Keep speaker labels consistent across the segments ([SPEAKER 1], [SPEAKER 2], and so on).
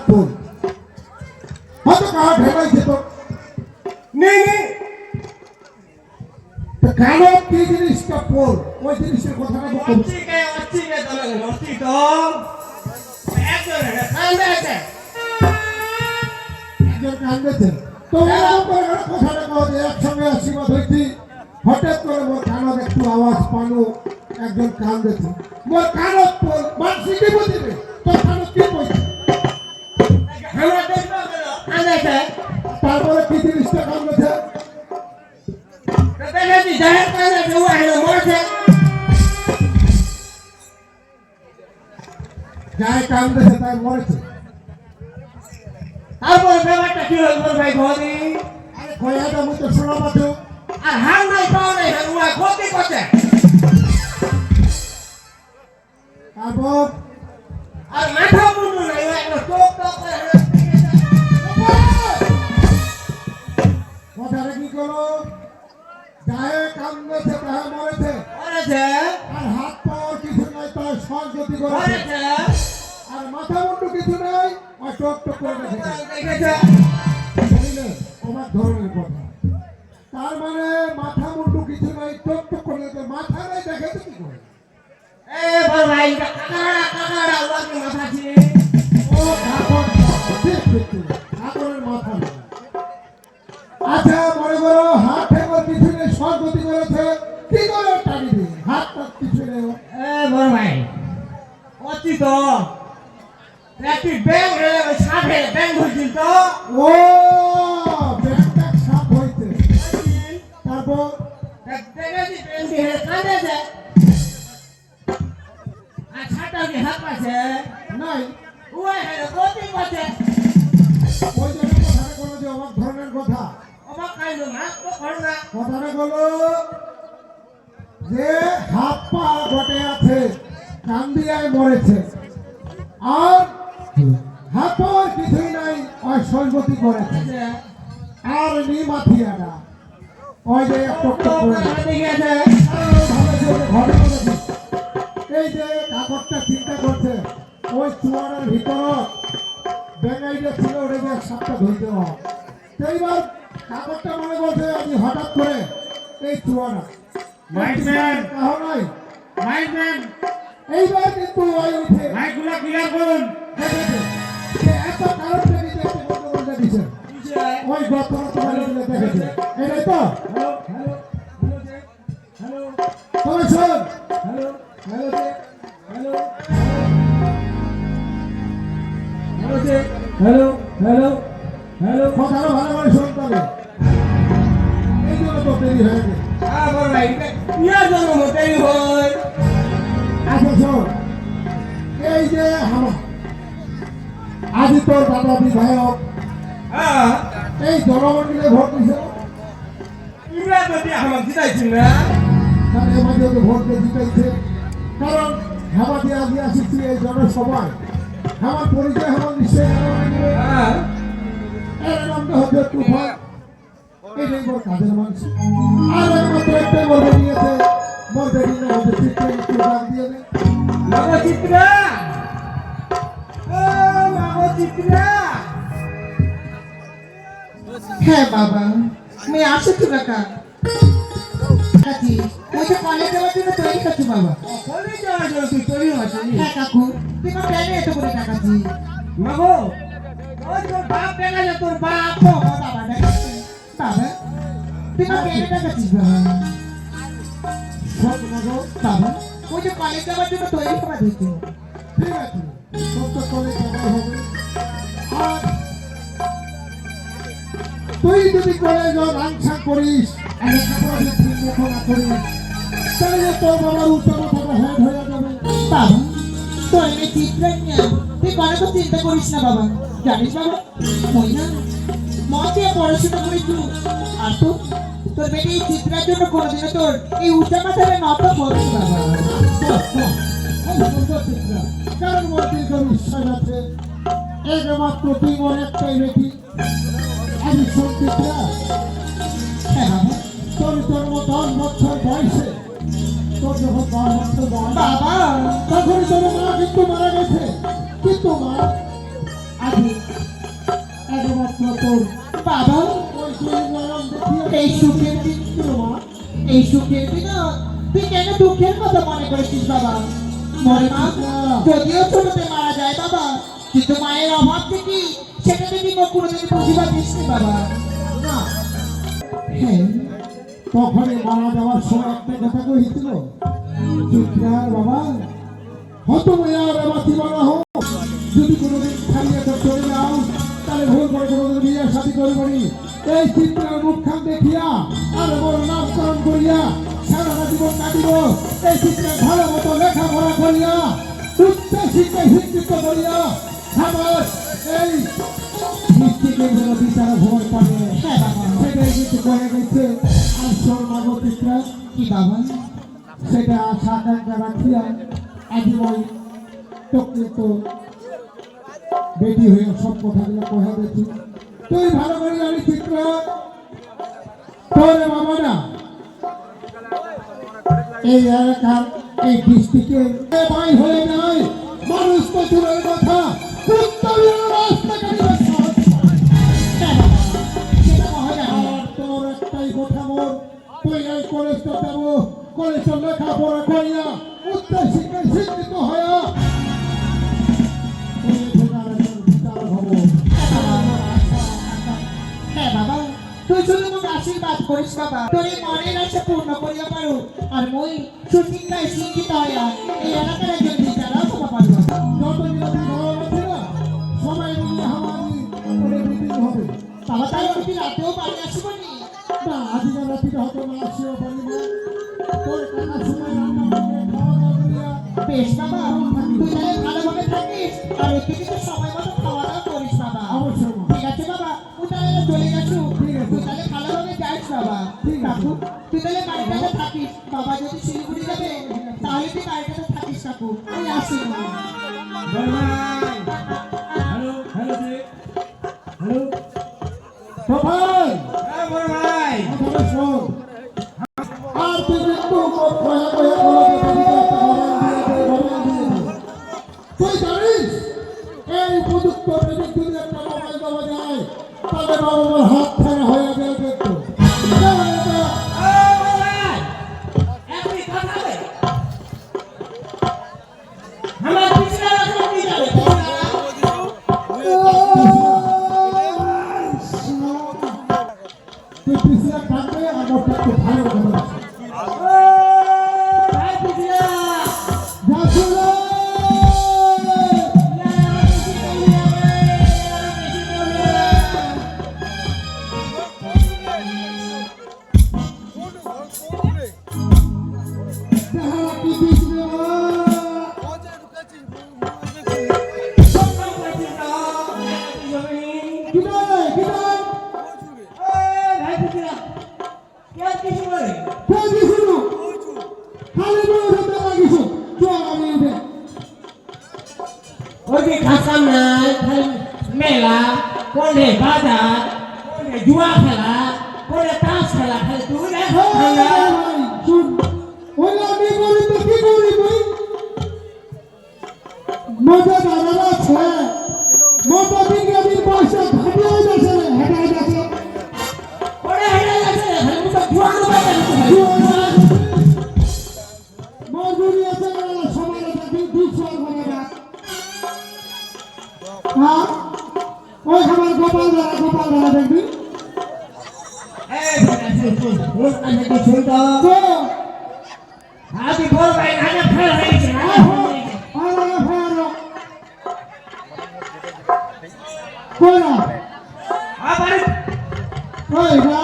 [SPEAKER 1] ফুল হয়তো কার ঢেলাইছে তো
[SPEAKER 2] নেই
[SPEAKER 1] কেন কি জিনিসটা ফুল ওই জিনিসের কথাটা বলছি
[SPEAKER 2] অচ্ছি কে তোলে অচ্ছি তো একজন কান্দে
[SPEAKER 1] একজন কান্দেছে তো এরকম করে কথাটা কও যে একসঙ্গে আশীর্বাদ হইতি হঠাৎ করে মোর কানত একটু আওয়াজ পানো একজন কান্দেছে মোর কানত ফুল মানসি কি বুঝিবে তোর কানত কি কইছে
[SPEAKER 2] আমরা দেখবো কান্দে
[SPEAKER 1] তারপরে কি জিনিসটা কান্দেছে
[SPEAKER 2] দেখেছি জাহের কান্দে কেউ আইলো মরছে
[SPEAKER 1] যাই কান্দেছে তাই মরেছে
[SPEAKER 2] তারপরে ব্যাপারটা কি হল বল ভাই ঘরে
[SPEAKER 1] আরে কয়াটা মুই তো শোনা পাচ্ছো
[SPEAKER 2] আর হাল নাই পাও নাই উয়া ক্ষতি করছে
[SPEAKER 1] তারপর
[SPEAKER 2] আর মাথা মুন্ডু নাই একটা টোক করে
[SPEAKER 1] কথাটা কি করো যাই কান্দেছে তাই মরেছে
[SPEAKER 2] মরেছে
[SPEAKER 1] আর হাত পাওয়ার কিছু নাই তাই সংযতি করেছে
[SPEAKER 2] মরেছে
[SPEAKER 1] আর মাথা মুন্ডু কিছু নাই আর টক টক করে রেখেছে
[SPEAKER 2] দেখেছে
[SPEAKER 1] বুঝলে অবাক ধরনের কথা তার মানে মাথা মুন্ডু কিছু নাই টক টক করে রেখেছে মাথা নাই দেখেছে কি করে
[SPEAKER 2] এ বল ভাই কাকাড়া উয়া কি মাথা ছি
[SPEAKER 1] ও ঠাকুর ঠিক ঠিক ঠাকুরের মাথা নেই আচ্ছা মনে করো হাত ঠেকর কিছু নেই সংযতি করেছে কি করে টানিবে হাতটা কিছু নেই
[SPEAKER 2] এ বল ভাই অতি তো একটি ব্যাংক রে সাথে ব্যাংক হইছিল তো
[SPEAKER 1] ও ব্যাংকটা সাপ হইছে তারপর
[SPEAKER 2] দেখেছি ব্যাংক হে কাঁদেছে আর ছাটা কি হাত পাছে
[SPEAKER 1] নাই
[SPEAKER 2] উয়া হে ক্ষতি করছে
[SPEAKER 1] ওই জন্য কথাটা বলো যে অবাক ধরনের কথা
[SPEAKER 2] অবাক কাইলো না তো করো না
[SPEAKER 1] কথাটা বলো যে হাত পা গটে আছে কান্দিয়ায় মরেছে আর হাত পাওয়ার কিছুই নাই ওই সৈবতী করেছে আর নি মাথিয়াটা ওই যে টক টক করে ঘরে করেছে এই যে কাপড়টা চিন্তা করছে ওই চুয়ারের ভিতর বেঙ্গাইটা ছিল ওটা যে সাপটা ধরতে হয় সেইবার কাপড়টা মনে করছে আমি হঠাৎ করে এই চুয়ারা
[SPEAKER 2] মাইকম্যান
[SPEAKER 1] কাহো নাই
[SPEAKER 2] মাইকম্যান
[SPEAKER 1] এইবার কিন্তু ওই উঠে
[SPEAKER 2] মাইকগুলা ক্লিয়ার করুন
[SPEAKER 1] দেখেছে যে এত কারণ থেকে যে একটি গন্ডগোল দেখেছে ওই গতরা তোমার দেখেছে এটাই তো
[SPEAKER 2] হ্যালো
[SPEAKER 1] তবে শোন
[SPEAKER 2] hello
[SPEAKER 1] hello
[SPEAKER 2] hello hello hello hello
[SPEAKER 1] কথাটা ভালো করে শুনতে হবে এই জন্য তো দেরি হয়ে গেছে
[SPEAKER 2] আবার ভাই ইয়ার জন্য মোটাই হয়
[SPEAKER 1] আচ্ছা শোন এই যে হামা আজি তোর দাদা বিধায়ক
[SPEAKER 2] হ্যাঁ
[SPEAKER 1] এই জনমন্ডলে ভোট দিছে
[SPEAKER 2] ইমরা যদি আমার জিতাইছি না
[SPEAKER 1] তার হেমাদি ওকে ভোট দিয়ে জিতাইছে কারণ হেমাদি আজি আসিছি এই জনসভায় আমার পরিচয় আমার নিশ্চয়ই জানা লাগবে
[SPEAKER 2] হ্যাঁ
[SPEAKER 1] এর নামটা হচ্ছে তুফান এটাই মোর কাজের মানুষ আর একমাত্র একটাই মোর বেরিয়েছে মোর বেরিয়ে না হচ্ছে চিত্রে একটু ডাক দিয়ে দে
[SPEAKER 2] নবচিত্রা ও নবচিত্রা
[SPEAKER 3] হ্যাঁ বাবা আমি আসছি কাকা কাকি ওই যে কলেজ যাওয়ার জন্য তৈরি করছি বাবা
[SPEAKER 2] কলেজ যাওয়ার জন্য তুই তৈরি হচ্ছিস
[SPEAKER 3] হ্যাঁ কাকু তোমার প্ল্যানে এত করে টাকাছি
[SPEAKER 2] মাগো ওই তোর বাপ দেখা যায় তোর বাপ
[SPEAKER 3] ও বাবা দেখাচ্ছি বাবা তোমার প্ল্যানে টাকাছি বাবা
[SPEAKER 1] সব মাগো
[SPEAKER 3] বাবা ওই যে কলেজ যাওয়ার জন্য তৈরি করা দিচ্ছি
[SPEAKER 1] ঠিক আছে সব তো করে যাওয়াই হবে আর তুই যদি কলেজ আংশা করিস লেখাপড়া যদি ঠিক মতো না করিস তাহলে তোর বাবার উচ্চ মাথাটা হেড হয়ে যাবে
[SPEAKER 3] বাবা তো এনে চিত্রা নিয়ে তুই কোনো তো চিন্তা করিস না বাবা জানিস বাবা মই না মন দিয়ে পড়াশোনা করিস তুই আর তো তোর বেটি এই চিত্রার জন্য কোনোদিনও তোর এই উচ্চ মাথাটা নত করবি বাবা
[SPEAKER 1] কারণ মোর দীর্ঘ বিশ্বাস আছে একমাত্র তুই মোর একটাই বেটি আমি সন্দিগ্ধা
[SPEAKER 3] হ্যাঁ বাবা
[SPEAKER 1] তোর জন্ম 10 বছর বয়সে তোর যখন 10 বছর বয়স
[SPEAKER 3] বাবা
[SPEAKER 1] তখনই তোর মা কিন্তু মারা গেছে কিন্তু মা আজ তোর
[SPEAKER 3] বাবা
[SPEAKER 1] ওই তুই নরম দেখিয়ে
[SPEAKER 3] এই সুখের দিন এই সুখের দিন তুই কেন দুঃখের কথা মনে করেছিস বাবা মরে মা যদিও ছোটতে মারা যায় বাবা কিন্তু মায়ের অভাব থেকে সেটা থেকে কোনোদিন প্রতিভা দিসনি বাবা
[SPEAKER 1] না
[SPEAKER 3] হ্যাঁ
[SPEAKER 1] তখনই মারা যাওয়ার সময় একটা কথা কহিছিল চিত্রার বাবা হত মেয়ার বাতি মারা হোক যদি কোনোদিন খাইয়ে তো চলে যাও তাহলে ভুল করে কোনোদিন বিয়ের সাথী করবনি এই চিত্রার মুখখান দেখিয়া আর বড় নামকরণ করিয়া সারাটা জীবন কাটিব এই চিত্রের ভালো মতো লেখাপড়া করিয়া উচ্চ শিক্ষায় শিক্ষিত করিয়া আমার এই দৃষ্টিকে যেন বিচার ভোর পাবে
[SPEAKER 3] হ্যাঁ বাবা
[SPEAKER 1] সেটাই কিন্তু করে গেছে আর শর্মাগ চিত্রা
[SPEAKER 3] কি বাবা
[SPEAKER 1] সেটা আশা আকাঙ্ক্ষা রাখিয়া আজীবন তোকে তো বেটি হয়ে সব কথাগুলো কহে দেখি তুই ভালো করে জানি চিত্র তোরে বাবা না এই এলাকার এই ডিস্ট্রিক্টে বাই হয়ে যায় মানুষ তো দূরের কথা উত্তরের রাস্তা কাটিবে সব।
[SPEAKER 3] হ্যাঁ বাবা সেটা কহা যায় না।
[SPEAKER 1] আর তোর একটাই কথা মোর তুই এই কলেজটা দেব কলেজের লেখাপড়া করিয়া উচ্চ শিক্ষায় শিক্ষিত হইয়া তুই এখানে একজন বিচার হব
[SPEAKER 3] হ্যাঁ বাবা তুই শুধু মোক আশীর্বাদ করিস বাবা তোর এই মনের আশা পূর্ণ করিয়া পারো আর মই সুশিক্ষায় শিক্ষিত হইয়া এই এলাকার একজন বিচারক হতে পারবো
[SPEAKER 1] যতদিন আমি ঘর আছে না সবাই মিলে হামারি করে মিটিং হবে
[SPEAKER 3] বাবা তাই আমি রাতেও বাড়ি আসবো নি
[SPEAKER 1] না আজকাল রাত্রিটা হয়তো না আসিও পারিব তোর টাকা সময় রান্না করে খাওয়া দাওয়া করিয়া
[SPEAKER 3] বেশ বাবা তুই তাহলে ভালোভাবে থাকিস আর অতিরিক্ত সময় মতো খাওয়া দাওয়া করিস বাবা
[SPEAKER 1] অবশ্যই মা।
[SPEAKER 3] ঠিক আছে বাবা তুই তাহলে চলে গেছো
[SPEAKER 1] ঠিক আছে।
[SPEAKER 3] তুই তাহলে ভালোভাবে যাইস বাবা
[SPEAKER 1] ঠিক আছে।
[SPEAKER 3] কাকু তুই তাহলে বাড়িটাতে থাকিস বাবা যদি শিলিগুড়ি যাবে তাহলে তুই বাড়িটাতে থাকিস কাকু আমি আসি বাবা
[SPEAKER 2] হ্যালো হ্যালো জি হ্যালো
[SPEAKER 1] তো ভাই
[SPEAKER 2] হ্যাঁ বড় ভাই
[SPEAKER 1] কথাটা শোন আর তুই কিন্তু কয়া কয়া কলাকে বাড়িতে একটা মোবাইল দিয়ে দে তুই জানিস এই উপযুক্ত মেয়েদের যদি একটা মোবাইল দেওয়া যায় তাহলে বাবা মার হাত ছাড়া হয়ে যাবে কিন্তু কেমন এটা?
[SPEAKER 2] বড় ভাই আপনি কথা বলে আমার পিছনে রাখো কি যাবে
[SPEAKER 1] তুই পিছিয়ে থাকবে আমারটা একটু ভালো কথা
[SPEAKER 2] ভাই পিছনে
[SPEAKER 1] যাচ্ছিল যাহা কি পিছিয়ে কিদাই কিদাই কে দিছিল খালি বড় হতে লাগিস চল আমি উঠে
[SPEAKER 2] মেলা কোনে বাজার কোনে জুয়া খেলা কোনে তাস খেলা খালি তুই দেখো
[SPEAKER 1] শুন ওই আমি করি তো কি করি তুই মজা দাদা আছে মজা বিজ্ঞানীর পয়সা ঘাটিয়ে যাচ্ছে হেঁটে যাচ্ছে
[SPEAKER 2] কোনে হেরে যাচ্ছে খালি তো জুয়া বাজার
[SPEAKER 1] মজুরি আছে সবাই দেখি 200 করে না হ্যাঁ ওই আমার গোপাল দাদা দেখবি
[SPEAKER 2] এই শুন আমি কি শুনতো
[SPEAKER 1] তো
[SPEAKER 2] আমি বল ভাই না ফেল হয়েছে না
[SPEAKER 1] আরে ভালো কোনা
[SPEAKER 2] আবার
[SPEAKER 1] ওই না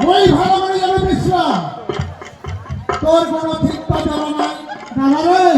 [SPEAKER 1] ওই ভালো করে যাবে বিশ্রাম তোর কোনো চিন্তা জানা নাই দাদা রে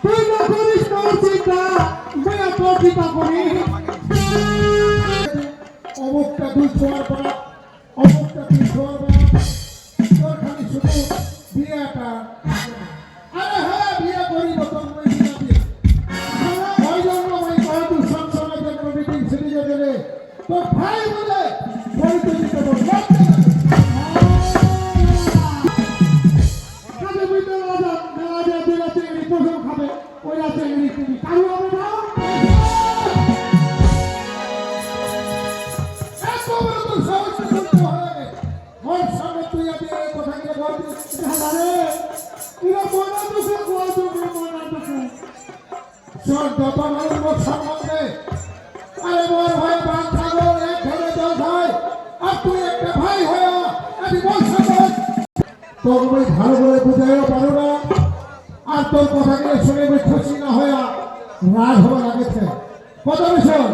[SPEAKER 1] তুই না করিস তোর চিন্তা তুই তোর চিন্তা করি অমুকটা তুই ছোঁয়ার পড়া অমুকটা তুই ছোঁয়ার পড়া তোর খালি শুধু বিয়েটা আরে হ্যাঁ বিয়ে করি তোর ওই বিয়ে দিয়ে ওই জন্য ওই কয় তুই সংসদের জন্য মিটিং সিটিজে গেলে তোর ভাই বলে পরিচয় দিতে বল কাজে বুঝতে রাজা রাজা দিলা চিংড়ি প্রথম খাবে ওই রাজা চিংড়ি তুমি কারু হবে না ঈশ্বর যত মানুষ লোক সম্বন্ধে আরে বড় ভাই বান সাগর এক ঘরে দশ ভাই আর তুই একটা ভাই হয়ে আমি বলছি তোর আমি ভালো করে বুঝাইও পারো না আর তোর কথাগুলো শুনে আমি খুশি না হইয়া রাগ হওয়া লাগেছে কত বিষয়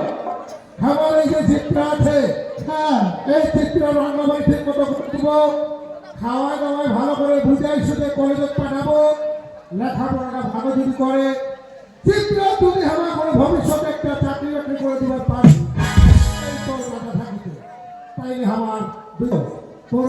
[SPEAKER 1] খাবার এই যে চিত্র আছে হ্যাঁ এই চিত্র রান্নাবাড়ি ঠিক মতো করে দিব খাওয়া দাওয়ায় ভালো করে বুঝাই শুধু কলেজে পাঠাবো লেখাপড়াটা ভালো যদি করে চিত্র যদি আমার কোনো ভবিষ্যতে একটা চাকরি বাকরি করে দিবার পারি এই তোর মাথা থাকিতে তাইলে আমার তোর